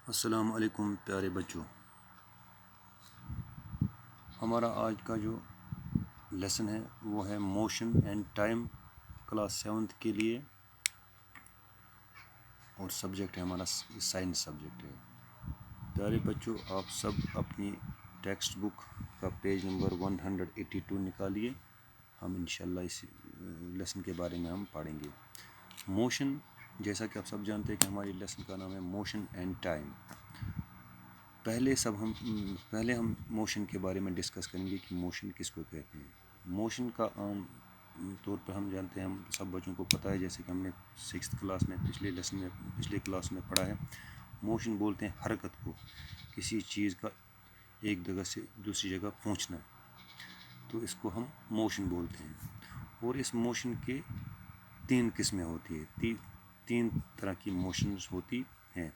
السلام علیکم پیارے بچوں، ہمارا آج کا جو لیسن ہے وہ ہے موشن اینڈ ٹائم، کلاس 7 کے لیے، اور سبجیکٹ ہے ہمارا سائنس سبجیکٹ ہے۔ پیارے بچوں، آپ سب اپنی ٹیکسٹ بک کا پیج نمبر 182 نکالیے، ہم انشاءاللہ اس لیسن کے بارے میں ہم پڑھیں گے۔ موشن، جیسا کہ آپ سب جانتے ہیں کہ ہماری لیسن کا نام ہے موشن اینڈ ٹائم۔ پہلے ہم موشن کے بارے میں ڈسکس کریں گے کہ موشن کس کو کہتے ہیں۔ موشن کا عام طور پر ہم جانتے ہیں، ہم سب بچوں کو پتہ ہے، جیسے کہ ہم نے 6th کلاس میں پچھلے کلاس میں پڑھا ہے، موشن بولتے ہیں حرکت کو، کسی چیز کا ایک جگہ سے دوسری جگہ پہنچنا، تو اس کو ہم موشن بولتے ہیں۔ اور اس موشن کے 3 قسمیں ہوتی ہے، 3 طرح کی موشنز ہوتی ہیں۔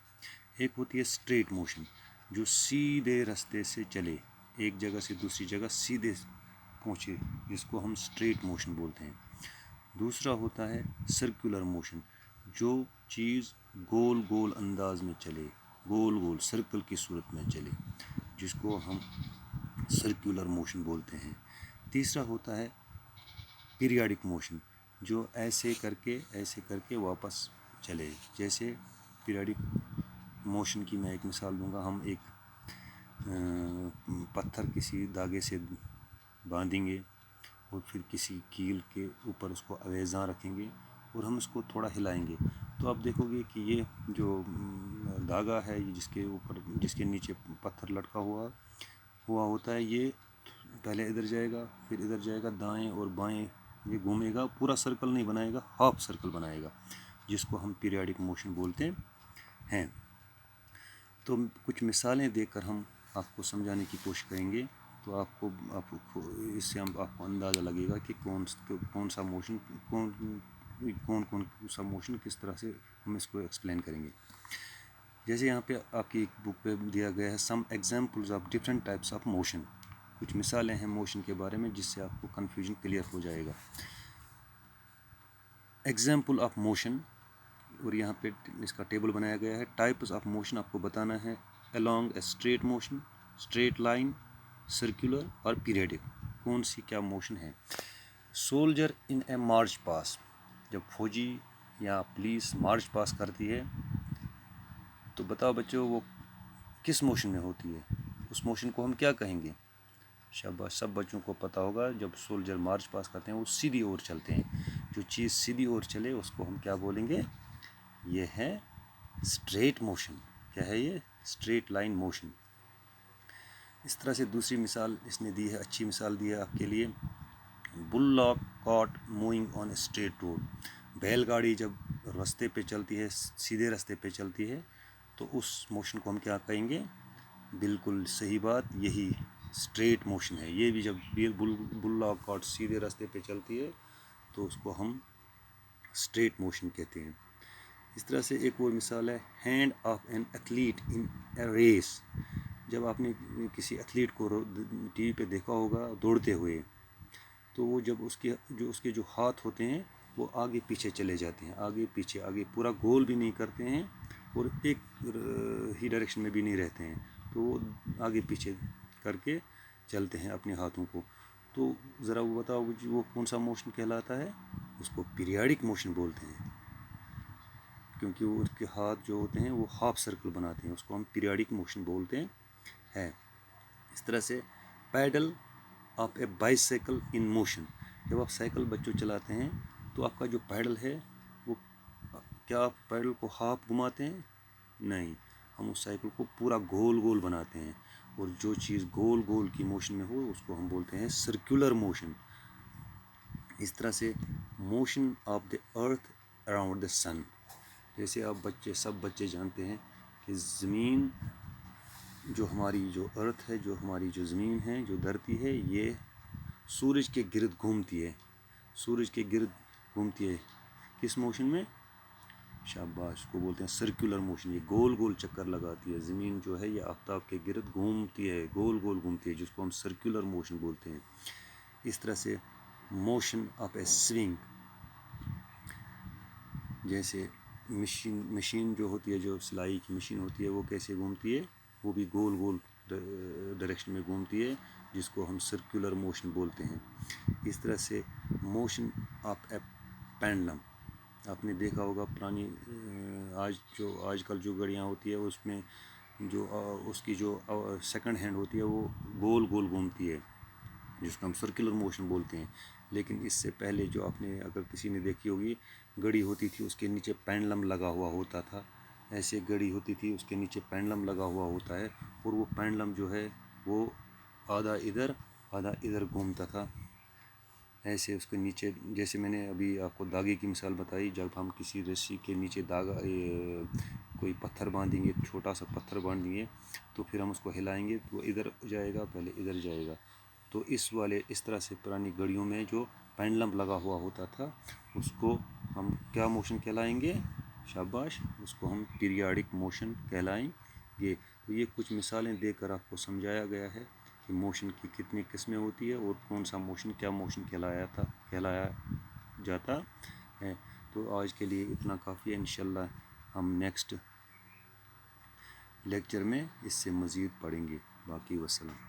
ایک ہوتی ہے اسٹریٹ موشن، جو سیدھے راستے سے چلے، ایک جگہ سے دوسری جگہ سیدھے پہنچے، جس کو ہم اسٹریٹ موشن بولتے ہیں۔ دوسرا ہوتا ہے سرکولر موشن، جو چیز گول گول انداز میں چلے، گول گول سرکل کی صورت میں چلے، جس کو ہم سرکولر موشن بولتے ہیں۔ تیسرا ہوتا ہے پیریاڈک موشن، جو ایسے کر کے واپس چلے۔ جیسے پیریاڈک موشن کی میں ایک مثال دوں گا، ہم ایک پتھر کسی دھاگے سے باندھیں گے اور پھر کسی کیل کے اوپر اس کو اویزاں رکھیں گے اور ہم اس کو تھوڑا ہلائیں گے، تو آپ دیکھو گے کہ یہ جو دھاگا ہے، جس کے نیچے پتھر لٹکا ہوا ہوتا ہے، یہ پہلے ادھر جائے گا، پھر ادھر جائے گا، دائیں اور بائیں یہ گھومے گا، پورا سرکل نہیں بنائے گا، ہاف سرکل بنائے گا، جس کو ہم پیریاڈک موشن بولتے ہیں۔ تو کچھ مثالیں دے کر ہم آپ کو سمجھانے کی کوشش کریں گے، تو اس سے آپ کو اندازہ لگے گا کہ کون سا موشن کس طرح سے ہم اس کو ایکسپلین کریں گے۔ جیسے یہاں پہ آپ کی ایک بک پہ دیا گیا ہے some examples of different types of motion, کچھ مثالیں ہیں موشن کے بارے میں، جس سے آپ کو کنفیوژن کلیئر ہو جائے گا۔ ایگزامپل آف موشن، اور یہاں پہ اس کا ٹیبل بنایا گیا ہے۔ ٹائپس آف موشن آپ کو بتانا ہے، along a straight motion، straight line، circular اور periodic، کون سی کیا موشن ہے۔ سولجر ان اے مارچ پاس، جب فوجی یا پولیس مارچ پاس کرتی ہے تو بتاؤ بچوں وہ کس موشن میں ہوتی ہے، اس موشن کو ہم کیا کہیں گے؟ شاباش، سب بچوں کو پتہ ہوگا، جب سولجر مارچ پاس کرتے ہیں وہ سیدھی اور چلتے ہیں، جو چیز سیدھی اور چلے اس کو ہم کیا بولیں گے؟ یہ ہے اسٹریٹ موشن۔ کیا ہے یہ؟ Straight line motion. اس طرح سے دوسری مثال اس نے دی ہے، اچھی مثال دی ہے آپ کے لیے، bullock cart moving on a street road, بیل گاڑی جب راستے پہ چلتی ہے، سیدھے راستے پہ چلتی ہے، تو اس موشن کو ہم کیا کہیں گے؟ بالکل صحیح بات، یہی اسٹریٹ موشن ہے۔ یہ بھی جب بلاک کارٹ سیدھے راستے پہ چلتی ہے تو اس کو ہم اسٹریٹ موشن کہتے ہیں۔ اس طرح سے ایک اور مثال ہے، hand off an athlete in a race, جب آپ نے کسی ایتھلیٹ کو ٹی وی پہ دیکھا ہوگا دوڑتے ہوئے، تو وہ جب اس کے جو ہاتھ ہوتے ہیں وہ آگے پیچھے چلے جاتے ہیں، آگے پیچھے، پورا گول بھی نہیں کرتے ہیں اور ایک ہی ڈائریکشن میں بھی نہیں رہتے ہیں، تو وہ آگے پیچھے کر کے چلتے ہیں اپنے ہاتھوں کو۔ تو ذرا وہ بتاؤ وہ کون سا موشن کہلاتا ہے؟ اس کو پیریاڈک موشن بولتے ہیں، کیونکہ وہ اس کے ہاتھ جو ہوتے ہیں وہ ہاف سرکل بناتے ہیں، اس کو ہم پیریاڈک موشن بولتے ہیں۔ اس طرح سے pedal of a bicycle in motion, جب آپ سائیکل بچوں چلاتے ہیں تو آپ کا جو پیڈل ہے وہ کیا آپ پیڈل کو ہاف گھماتے ہیں؟ نہیں، ہم اس سائیکل کو پورا گول گول بناتے ہیں، اور جو چیز گول گول کی موشن میں ہو اس کو ہم بولتے ہیں سرکولر موشن۔ اس طرح سے motion of the earth around the sun, جیسے آپ سب بچے جانتے ہیں کہ زمین، جو ہماری جو ارتھ ہے، جو ہماری جو زمین ہے، جو دھرتی ہے، یہ سورج کے گرد گھومتی ہے، سورج کے گرد گھومتی ہے، کس موشن میں؟ شاباش، کو بولتے ہیں سرکولر موشن، یہ گول گول چکر لگاتی ہے، زمین جو ہے یہ آفتاب کے گرد گھومتی ہے، گول گول گھومتی ہے، جس کو ہم سرکولر موشن بولتے ہیں۔ اس طرح سے موشن آف اے سوئنگ، جیسے مشین جو ہوتی ہے، جو سلائی کی مشین ہوتی ہے، وہ کیسے گھومتی ہے؟ وہ بھی گول گول ڈائریکشن میں گھومتی ہے، جس کو ہم سرکولر موشن بولتے ہیں۔ اس طرح سے موشن آف اے پینڈلم، آپ نے دیکھا ہوگا پرانی آج کل جو گھڑیاں ہوتی ہے، اس میں جو اس کی جو سیکنڈ ہینڈ ہوتی ہے وہ گول گول گھومتی ہے، جس کو ہم سرکولر موشن بولتے ہیں۔ لیکن اس سے پہلے جو آپ نے اگر کسی نے دیکھی ہوگی گھڑی ہوتی تھی، اس کے نیچے پینڈلم لگا ہوا ہوتا تھا، ایسے گھڑی ہوتی تھی، اس کے نیچے پینڈلم لگا ہوا ہوتا ہے، اور وہ پینڈلم جو ہے وہ آدھا ادھر گھومتا تھا، ایسے اس کے نیچے، جیسے میں نے ابھی آپ کو دھاگے کی مثال بتائی، جب ہم کسی رسی کے نیچے دھاگا کوئی پتھر باندھیں گے، چھوٹا سا پتھر باندھیں گے، تو پھر ہم اس کو ہلائیں گے تو ادھر جائے گا، پہلے ادھر جائے گا۔ تو اس طرح سے پرانی گھڑیوں میں جو پینڈلم لگا ہوا ہوتا تھا، اس کو ہم کیا موشن کہلائیں گے؟ شاباش، اس کو ہم پیریاڈک موشن کہلائیں گے۔ تو یہ کچھ مثالیں دے کر آپ کو سمجھایا گیا ہے کہ موشن کی کتنی قسمیں ہوتی ہے اور کون سا موشن کیا موشن کہلایا جاتا ہے۔ تو آج کے لیے اتنا کافی ہے، انشاءاللہ ہم نیکسٹ لیکچر میں اس سے مزید پڑھیں گے۔ باقی وسلام۔